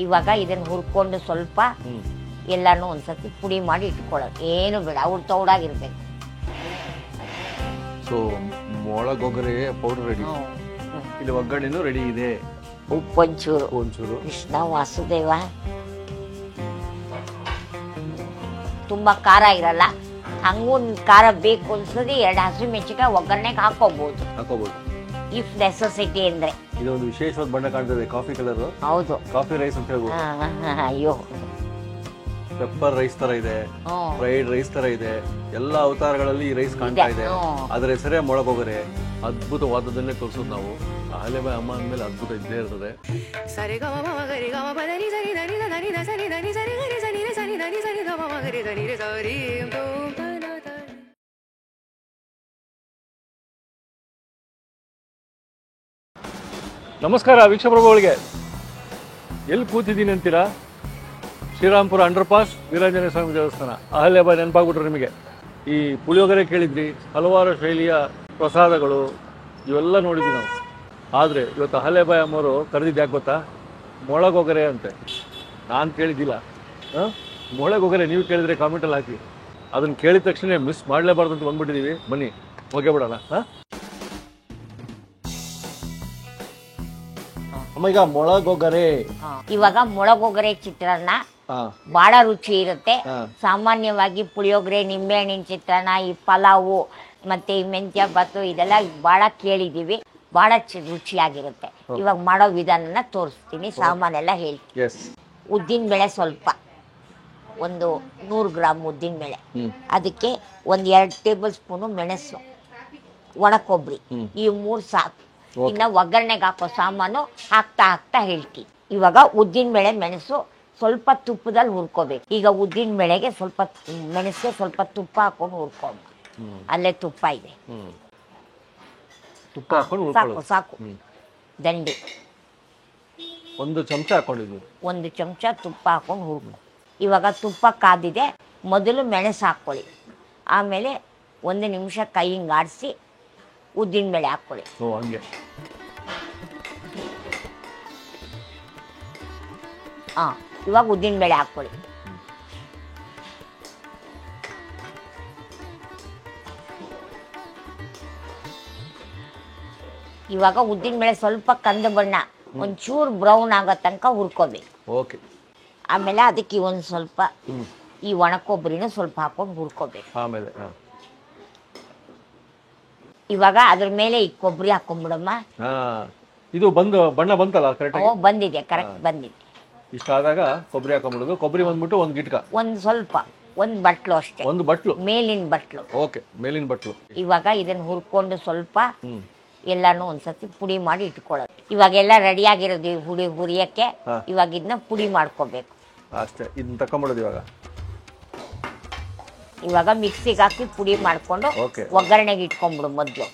ಇವಾಗ ಇದನ್ನ ಹುರ್ಕೊಂಡು ಸ್ವಲ್ಪ ಎಲ್ಲಾನು ಒಂದ್ಸತಿ ಪುಡಿ ಮಾಡಿ ಇಟ್ಕೊಳ್ಳೋದು, ಏನು ಬೇಡ, ಅವ್ರು ತೌಡಾಗಿರ್ಬೇಕು. ಸೊ ಮೊಳಗೊಗರೆ ಪೌಡರ್ ರೆಡಿ, ಇಲ್ಲಿ ಒಗ್ಗರಣೆನೂ ರೆಡಿ ಇದೆ. ಉಪ್ಪೊಂಚೂರು, ಒಂಚೂರು ಕೃಷ್ಣ ವಾಸುದೇವ. ತುಂಬಾ ಖಾರ ಇರಲ್ಲ, ಹಂಗೂ ಖಾರ ಬೇಕು ಅನ್ಸದಿ 2 ಹಸಿಮೆಣಸಿನಕಾಯಿ ಒಗ್ಗರಣೆಗೆ ಹಾಕೋಬಹುದು ಇಫ್ ನೆಸೆಸಿಟಿ ಅಂದ್ರೆ. ಇದೊಂದು ವಿಶೇಷವಾದ ಬಣ್ಣ ಕಾಣ್ತದೆ, ಕಾಫಿ ಕಲರ್. ಹೌದು, ಕಾಫಿ ರೈಸ್ ಅಂತ ಹೇಳ್ಬೋದು. ಅಯ್ಯೋ, ಪೆಪ್ಪರ್ ರೈಸ್ ತರ ಇದೆ, ಫ್ರೈಡ್ ರೈಸ್ ತರ ಇದೆ, ಎಲ್ಲ ಅವತಾರಗಳಲ್ಲಿ ಈ ರೈಸ್ ಕಾಣ್ತಾ ಇದೆ. ಅದರ ಹೆಸರೇ ಮೊಳಗೊಗರೆ. ಅದ್ಭುತವಾದದನ್ನೇ ತೋರಿಸೋದು ನಾವು. ಅಹಲ್ಯಾಬಾಯಿ ಅಮ್ಮ ಅಂದ್ಮೇಲೆ ಅದ್ಭುತ ಇದ್ದೇ ಇರ್ತದೆ. ನಮಸ್ಕಾರ ವೀಕ್ಷಕರುಗಳಿಗೆ. ಎಲ್ಲಿ ಕೂತಿದ್ದೀನಿ ಅಂತೀರಾ? ಶ್ರೀರಾಮ್ಪುರ ಅಂಡರ್ ಪಾಸ್, ವೀರಾಂಜನೇಯ ಸ್ವಾಮಿ ದೇವಸ್ಥಾನ. ಅಹಲ್ಯಾಬಾಯಿ ನೆನಪಾಗ್ಬಿಟ್ರು ನಿಮಗೆ. ಈ ಪುಳಿಯೋಗರೆ ಕೇಳಿದ್ರಿ, ಹಲವಾರು ಶೈಲಿಯ ಪ್ರಸಾದಗಳು ಇವೆಲ್ಲ ನೋಡಿದ್ವಿ ನಾವು. ಆದರೆ ಇವತ್ತು ಅಹಲ್ಯಾಬಾಯಿ ಅಮ್ಮವರು ಕರೆದಿದ್ದು ಯಾಕೆ ಗೊತ್ತಾ? ಮೊಳಗೊಗರೆ ಅಂತೆ. ನಾನು ಕೇಳಿದ್ದಿಲ್ಲ. ಮೊಳಗೊಗರೆ ನೀವು ಕೇಳಿದ್ರೆ ಕಾಮೆಂಟಲ್ಲಿ ಹಾಕಿ. ಅದನ್ನು ಕೇಳಿದ ತಕ್ಷಣ ಮಿಸ್ ಮಾಡಲೇಬಾರ್ದು ಅಂತ ಬಂದ್ಬಿಟ್ಟಿದ್ದೀವಿ. ಬನ್ನಿ ಹೋಗೇ ಬಿಡೋಣ. ಅಮ್ಮ, ಈಗ ಮೊಳಗೊಗರೆ, ಇವಾಗ ಮೊಳಗೊಗರೆ ಚಿತ್ರಾನ್ನ ಬಹಳ ರುಚಿ ಇರುತ್ತೆ. ಸಾಮಾನ್ಯವಾಗಿ ಪುಳಿಯೋಗರೆ, ನಿಂಬೆಹಣ್ಣಿನ ಚಿತ್ರಾನ್ನ, ಈ ಪಲಾವು ಮತ್ತೆ ಈ ಮೆಂತ್ಯ ಬಾತು ಇದೆಲ್ಲ ಬಹಳ ಕೇಳಿದೀವಿ, ಬಹಳ ರುಚಿಯಾಗಿರುತ್ತೆ. ಇವಾಗ ಮಾಡೋ ವಿಧಾನನ ತೋರಿಸ್ತೀನಿ, ಸಾಮಾನೆಲ್ಲ ಹೇಳ್ತೀನಿ. ಉದ್ದಿನ ಬೇಳೆ ಸ್ವಲ್ಪ, ಒಂದು 100 ಗ್ರಾಮ್ ಉದ್ದಿನ ಬೇಳೆ, ಅದಕ್ಕೆ 1-2 ಟೇಬಲ್ ಸ್ಪೂನು ಮೆಣಸು, ಒಣ ಕೊಬ್ಬರಿ, ಈ 3 ಸಾಕು. ಇನ್ನು ಒಗ್ಗರಣೆಗೆ ಹಾಕೋ ಸಾಮಾನು ಹಾಕ್ತಾ ಹೇಳ್ತೀನಿ. ಇವಾಗ ಉದ್ದಿನ ಬೇಳೆ, ಮೆಣಸು ಸ್ವಲ್ಪ ತುಪ್ಪದಲ್ಲಿ ಹುರ್ಕೋಬೇಕು. ಈಗ ಉದ್ದಿನ ಬೇಳೆಗೆ ಸ್ವಲ್ಪ ಮೆಣಸಿಗೆ ಸ್ವಲ್ಪ ತುಪ್ಪ ಹಾಕೊಂಡು ಹುರ್ಕೊಂಡು, ಅಲ್ಲೇ ತುಪ್ಪ ಇದೆ, ತುಪ್ಪ ಹಾಕೊಂಡು ಸಾಕು ಸಾಕು. ದಂಡಿ 1 ಚಮಚ ಹಾಕೊಂಡಿದ್ವಿ, 1 ಚಮಚ ತುಪ್ಪ ಹಾಕೊಂಡು ಹುರ್ಕೊ. ಇವಾಗ ತುಪ್ಪ ಕಾದಿದೆ, ಮೊದಲು ಮೆಣಸು ಹಾಕ್ಕೊಳ್ಳಿ, ಆಮೇಲೆ 1 ನಿಮಿಷ ಕೈ ಹಿಂಗೆ ಆಡಿಸಿ ಉದ್ದಿನ ಬೇಳೆ ಹಾಕ್ಕೊಳ್ಳಿ. ಹಂಗೆ ಇವಾಗ ಉದ್ದಿನ ಬೇಳೆ ಹಾಕ್ಕೊಳ್ಳಿ. ಇವಾಗ ಉದ್ದಿನ ಬೇಳೆ ಸ್ವಲ್ಪ ಕಂದು ಬಣ್ಣ, ಒಂಚೂರು ಬ್ರೌನ್ ಆಗೋ ತನಕ ಹುರ್ಕೋಬೇಕು. ಆಮೇಲೆ ಅದಕ್ಕೆ ಒಂದು ಸ್ವಲ್ಪ ಈ ಒಣ ಕೊಬ್ಬರಿನ ಸ್ವಲ್ಪ ಹಾಕೊಂಡು ಹುರ್ಕೋಬೇಕು. ಆಮೇಲೆ ಇವಾಗ ಅದ್ರ ಮೇಲೆ ಈ ಕೊಬ್ಬರಿ ಹಾಕೊಂಡ್ಬಿಡಮ್ಮ. ಇದು ಬಣ್ಣ ಬಂತಲ್ಲ? ಬಂದಿದೆ, ಕರೆಕ್ಟ್ ಬಂದಿದೆ. ಇಷ್ಟ ಆದಾಗ ಕೊಬ್ಬರಿ ಹಾಕೊಂಡ್ಬಿಡೋದು. ಕೊಬ್ಬರಿ ಬಂದ್ಬಿಟ್ಟು 1 ಗಿಟ್ಕ, ಒಂದು ಸ್ವಲ್ಪ, 1 ಬಟ್ಲು ಅಷ್ಟೇ, 1 ಬಟ್ಲು, ಮೇಲಿನ ಬಟ್ಲು. ಮೇಲಿನ ಬಟ್ಲು. ಇವಾಗ ಇದನ್ನ ಹುರ್ಕೊಂಡು ಸ್ವಲ್ಪ ಎಲ್ಲಾನು ಒಂದ್ಸತಿ ಪುಡಿ ಮಾಡಿ ಇಟ್ಕೊಳ್ಳೋದು. ಇವಾಗೆಲ್ಲ ರೆಡಿ ಆಗಿರೋದು ಹುರಿಯಕ್ಕೆ. ಇವಾಗ ಇದನ್ನ ಪುಡಿ ಮಾಡ್ಕೋಬೇಕು ಅಷ್ಟೇ. ಇದನ್ನ ತಕೊಂಡ್ಬಿಡೋದು. ಇವಾಗ ಮಿಕ್ಸಿಗೆ ಹಾಕಿ ಪುಡಿ ಮಾಡ್ಕೊಂಡು ಒಗ್ಗರಣೆಗೆ ಇಟ್ಕೊಂಡ್ಬಿಡು. ಮೊದಲು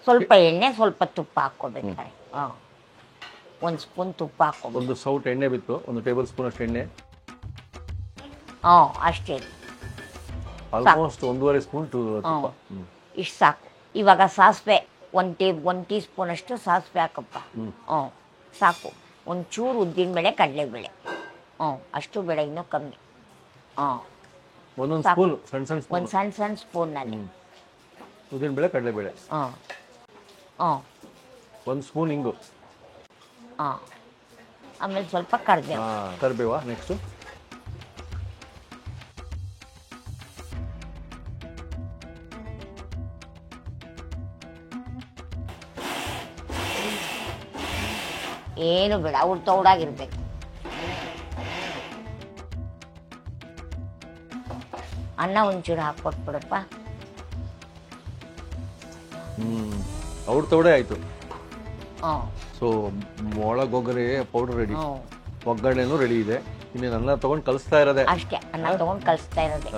ಸ್ವಲ್ಪ ಎಣ್ಣೆ, ಸ್ವಲ್ಪ ತುಪ್ಪ ಹಾಕೋಬೇಕಾರೆ. 1 ಸ್ಪೂನ್ ತುಪ್ಪ ಹಾಕೋಬೇಕು. 1 ಸೌಟ್ ಎಣ್ಣೆ ಬಿತ್ತು, 1 ಟೇಬಲ್ ಸ್ಪೂನ್ ಅಷ್ಟು ಎಣ್ಣೆ. ಅಷ್ಟೇ, ಆಲ್ಮೋಸ್ಟ್ 1.5 ಸ್ಪೂನ್ ತುಪ್ಪ. ಇಷ್ಟು ಸಾಕು. ಇವಾಗ ಸಾಸಿವೆ 1 ಟೀ ಸ್ಪೂನ್ ಅಷ್ಟು ಸಾಸಿವೆ ಹಾಕಪ್ಪ. ಸಾಕು. ಒಂಚೂರು ಉದ್ದಿನ ಬೇಳೆ, ಕಡಲೆಬೇಳೆ, ಅಷ್ಟು ಬೇಡ, ಇನ್ನೂ ಕಮ್ಮಿ. ಒಂದೊಂದು ಸ್ಪೂನ್, ಒಂದು ಸಣ್ಣ ಸ್ಪೂನಲ್ಲಿ ಉದ್ದಿನ ಬೇಳೆ, ಕಡಲೆಬೇಳೆ. 1 ಸ್ಪೂನ್ ಇಂಗು. ಆಮೇಲೆ ಸ್ವಲ್ಪ ಕರಿಬೇವು. ನೆಕ್ಸ್ಟ್ ಏನು ಬೇಡ, ಅವ್ರು ತೌಡಾಗಿರ್ಬೇಕು. ಅನ್ನ ಒಂಚೂರು ಹಾಕೊಟ್ಬಿಡಪ್ಪ. ಅವ್ರ ತೌಡೆ ಆಯ್ತು. ಸೊ ಮೊಳಗೊಗರೆ ಪೌಡರ್ ರೆಡಿ, ಒಗ್ಗರಣೆನೂ ರೆಡಿ ಇದೆ. ಇನ್ನೇನು ಅನ್ನ ತಗೊಂಡು ಕಲಿಸ್ತಾ ಇರೋದೆ ಅಷ್ಟೇ. ಅನ್ನ ತಗೊಂಡು ಕಲಿಸ್ತಾ ಇರೋದೆ.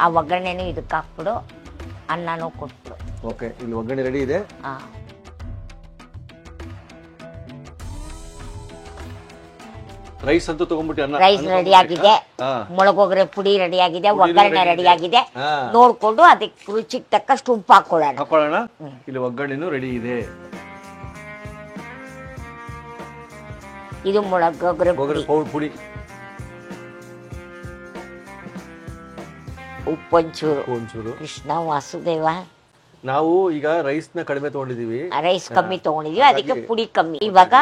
ಆ ಒಗ್ಗರಣೆನೂ ಇದಕ್ಕೆ ಹಾಕ್ಬಿಡು, ಅನ್ನನೂ ಕೊಟ್ಬಿಡು. ಓಕೆ, ಇಲ್ಲಿ ಒಗ್ಗರಣೆ ರೆಡಿ ಇದೆ. ರೈಸ್ ಅಂತೂ ತಗೊಂಡ್ಬಿಟ್ಟು ಅನ್ನ. ರೈಸ್ ರೆಡಿ ಆಗಿದೆ, ಮೊಳಗೊಗರೆ ಪುಡಿ ರೆಡಿ ಆಗಿದೆ, ಒಗ್ಗರಣೆ ರೆಡಿ ಆಗಿದೆ. ನೋಡ್ಕೊಂಡು ಅದಕ್ಕೆ ರುಚಿಗೆ ತಕ್ಕಷ್ಟು ಉಪ್ಪು ಹಾಕೊಳ್ಳೋಣ. ಇಲ್ಲಿ ಒಗ್ಗರಣೆನೂ ರೆಡಿ ಇದೆ. ಇದು ಮೊಳಗೊಗ್ರೆ ಪುಡಿ, ಉಪ್ಪೊಂಚೂರು. ಕೃಷ್ಣ ವಾಸುದೇವ. ನಾವು ಈಗ ರೈಸ್ ನ ಕಡಿಮೆ ತಗೊಂಡಿದೀವಿ, ರೈಸ್ ಕಮ್ಮಿ ತಗೊಂಡಿದೀವಿ, ಅದಕ್ಕೆ ಪುಡಿ ಕಮ್ಮಿ. ಇವಾಗ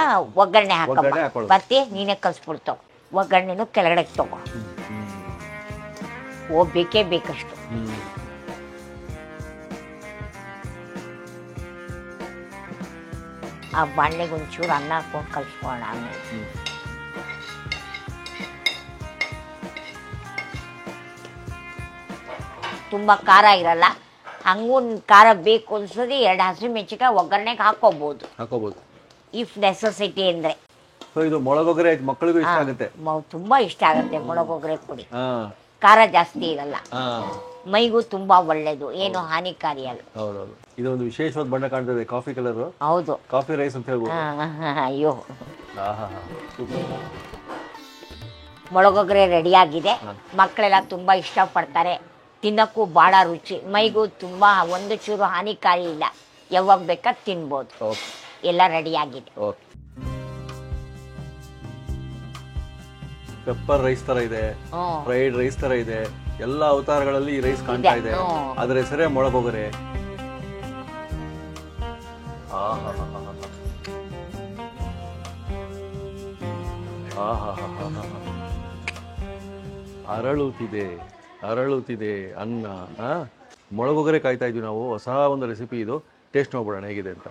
ಒಗ್ಗರಣೆ ಹಾಕಮ್ಮ. ಮತ್ತೆ ನೀನೇ ಕಲ್ಸ್ಬಿಡ್ತಾವ. ಒಗ್ಗರಣೆನು ಕೆಳಗಡೆ ತಗೋ. ಬೇಕೇ ಬೇಕಷ್ಟು. ಆ ಬಾಣಲೆಗೆ ಒಂಚೂರು ಅನ್ನ ಹಾಕೊಂಡು ಕಲ್ಸ್ಕೋಣ. ತುಂಬಾ ಖಾರ ಇರಲ್ಲ, ಹಂಗೂ ಖಾರ ಬೇಕು ಅನ್ಸೋದು 2 ಹಸಿಮೆಣಸಿನಕಾಯಿ ಒಗ್ಗರಣೆಗೆ ಹಾಕೋಬಹುದು ಇಫ್ ನೆಸೆಸಿಟಿ ಅಂದ್ರೆ. ಇದು ಮೊಳಗೊಗ್ರೆ ಮಕ್ಕಳಿಗೂ ಇಷ್ಟ ಆಗುತ್ತೆ, ತುಂಬಾ ಇಷ್ಟ ಆಗುತ್ತೆ ಮೊಳಗೊಗ್ರೆ ಪುಡಿ. ಖಾರ ಜಾಸ್ತಿ ಇರಲ್ಲ, ಮೈಗೂ ತುಂಬಾ ಒಳ್ಳೇದು, ಏನು ಹಾನಿಕಾರಿ ಅಲ್ಲ. ಹೌದೌದು. ಇದೊಂದು ವಿಶೇಷವಾದ ಬಣ್ಣ ಕಾಣ್ತದೆ, ಕಾಫಿ ಕಲರ್. ಹೌದು, ಕಾಫಿ ರೈಸ್ ಅಂತ ಹೇಳ್ಬೋದು. ಅಯ್ಯೋ, ಮೊಳಗೊಗ್ರೆ ರೆಡಿ ಆಗಿದೆ. ಮಕ್ಕಳೆಲ್ಲ ತುಂಬಾ ಇಷ್ಟಪಡ್ತಾರೆ, ತಿನ್ನಕ್ಕೂ ಬಹಳ ರುಚಿ, ಮೈಗೂ ತುಂಬಾ ಒಂದು ಚೂರು ಹಾನಿಕಾರಿ ಇಲ್ಲ, ಯಾವಾಗ ಬೇಕಾದ್ ತಿನ್ಬೋದು. ಎಲ್ಲ ರೆಡಿ ಆಗಿದೆ. ಪೆಪ್ಪರ್ ರೈಸ್ ತರ ಇದೆ, ಫ್ರೈಡ್ ರೈಸ್ ತರ ಇದೆ, ಎಲ್ಲ ಅವತಾರಗಳಲ್ಲಿ ಈ ರೈಸ್ ಕಾಣ್ತಾ ಇದೆ. ಅದರ ಹೆಸರೇ ಮೊಳಗೊಗ್ರೆ. ಅರಳುತ್ತಿದೆ ಅನ್ನ. ಮೊಳಗೊಗ್ರೆ ಕಾಯ್ತಾ ಇದ್ವಿ ನಾವು. ಹೊಸ ಒಂದು ರೆಸಿಪಿ ಇದು, ಟೇಸ್ಟ್ ನೋಡ್ಬಿಡೋಣ ಹೇಗಿದೆ ಅಂತ.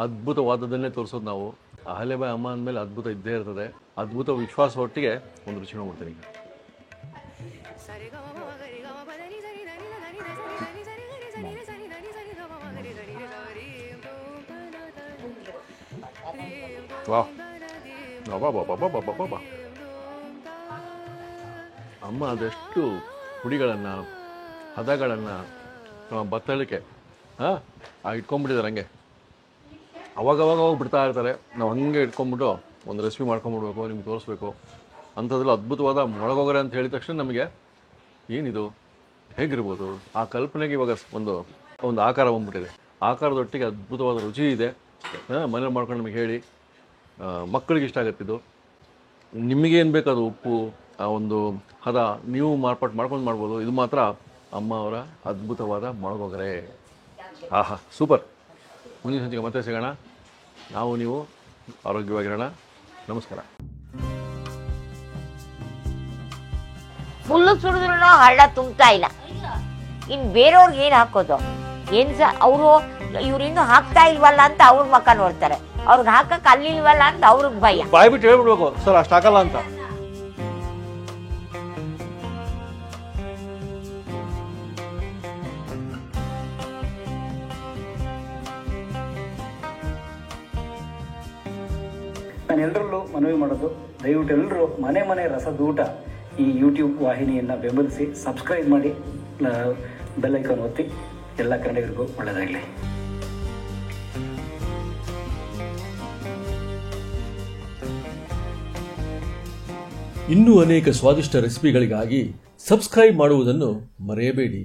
ಅದ್ಭುತವಾದದನ್ನೇ ತೋರಿಸೋದು ನಾವು. ಅಹಲ್ಯೆಬಾಯಿ ಅಮ್ಮ ಅಂದಮೇಲೆ ಅದ್ಭುತ ಇದ್ದೇ ಇರ್ತದೆ. ಅದ್ಭುತ ವಿಶ್ವಾಸ ಒಟ್ಟಿಗೆ ಒಂದು ರುಚಿ ನೋಡ್ಬಿಡ್ತೀನಿ. ಅಮ್ಮ ಅದೆಷ್ಟು ಪುಡಿಗಳನ್ನು, ಹದಗಳನ್ನು, ಬತ್ತಳಿಕೆ ಇಟ್ಕೊಂಡ್ಬಿಟ್ಟಿದ್ದಾರೆ ಹಂಗೆ. ಅವಾಗವಾಗ ಬಿಡ್ತಾ ಇರ್ತಾರೆ. ನಾವು ಹಂಗೆ ಇಟ್ಕೊಂಡ್ಬಿಟ್ಟು ಒಂದು ರೆಸಿಪಿ ಮಾಡ್ಕೊಂಡ್ಬಿಡ್ಬೇಕು, ನಿಮ್ಗೆ ತೋರಿಸ್ಬೇಕು ಅಂಥದ್ರಲ್ಲಿ. ಅದ್ಭುತವಾದ ಮೊಳಗೊಗ್ರೆ ಅಂತ ಹೇಳಿದ ತಕ್ಷಣ ನಮಗೆ ಏನಿದು, ಹೇಗಿರ್ಬೋದು ಆ ಕಲ್ಪನೆಗೆ ಇವಾಗ ಒಂದು ಆಕಾರ ಬಂದ್ಬಿಟ್ಟಿದೆ. ಆಕಾರದೊಟ್ಟಿಗೆ ಅದ್ಭುತವಾದ ರುಚಿ ಇದೆ. ಮನೇಲಿ ಮಾಡ್ಕೊಂಡು ನಮಗೆ ಹೇಳಿ, ಮಕ್ಕಳಿಗೆ ಇಷ್ಟ ಆಗುತ್ತಿದ್ದು. ನಿಮಗೇನು ಬೇಕು ಅದು ಉಪ್ಪು, ಆ ಒಂದು ಹದ ನೀವು ಮಾಡ್ಕೊಂಡು ಮಾಡ್ಬೋದು. ಇದು ಮಾತ್ರ ಅಮ್ಮ ಅವರ ಅದ್ಭುತವಾದ ಮೊಳಗೊಗ್ರೆ. ಸೂಪರ್. ಮುಂದಿನ ಸಂಚಿಕೆ ಮತ್ತೆ ಸಿಗೋಣ. ನಾವು ನೀವು ಆರೋಗ್ಯವಾಗಿರೋಣ. ನಮಸ್ಕಾರ. ಫುಲ್ಲು ಸುಡಿದ್ರು ಹಳ್ಳ ತುಂಬ್ತಾ ಇಲ್ಲ. ಇನ್ನು ಬೇರೆಯವ್ರಿಗೆ ಏನು ಹಾಕೋದು? ಅವರು ಇವ್ರಿನ್ನೂ ಹಾಕ್ತಾ ಇಲ್ವಲ್ಲ ಅಂತ ಅವ್ರ ಮಕ್ಕ ನೋಡ್ತಾರೆ, ಅವ್ರಿಗೆ ಹಾಕಕ್ಕೆ ಅಲ್ಲಿಲ್ವಲ್ಲ ಅಂತ ಅವ್ರಿಗೆ ಭಯ. ಬಾಯ್ ಬಿಟ್ಟು ಹೇಳ್ಬಿಡ್ಬೇಕು, ಸರ್ ಅಷ್ಟು ಹಾಕಲ್ಲ ಅಂತ. ನಾನು ಎಲ್ಲರಲ್ಲೂ ಮನವಿ ಮಾಡೋದು, ದಯವಿಟ್ಟು ಎಲ್ಲರೂ ಮನೆ ರಸದೂಟ ಈ ಯೂಟ್ಯೂಬ್ ವಾಹಿನಿಯನ್ನು ಬೆಂಬಲಿಸಿ ಸಬ್ಸ್ಕ್ರೈಬ್ ಮಾಡಿ, ಬೆಲ್ ಐಕಾನ್ ಒತ್ತಿ. ಎಲ್ಲ ಕನ್ನಡಿಗರಿಗೂ ಒಳ್ಳೆಯದಾಗಲಿ. ಇನ್ನೂ ಅನೇಕ ಸ್ವಾದಿಷ್ಟ ರೆಸಿಪಿಗಳಿಗಾಗಿ ಸಬ್ಸ್ಕ್ರೈಬ್ ಮಾಡುವುದನ್ನು ಮರೆಯಬೇಡಿ.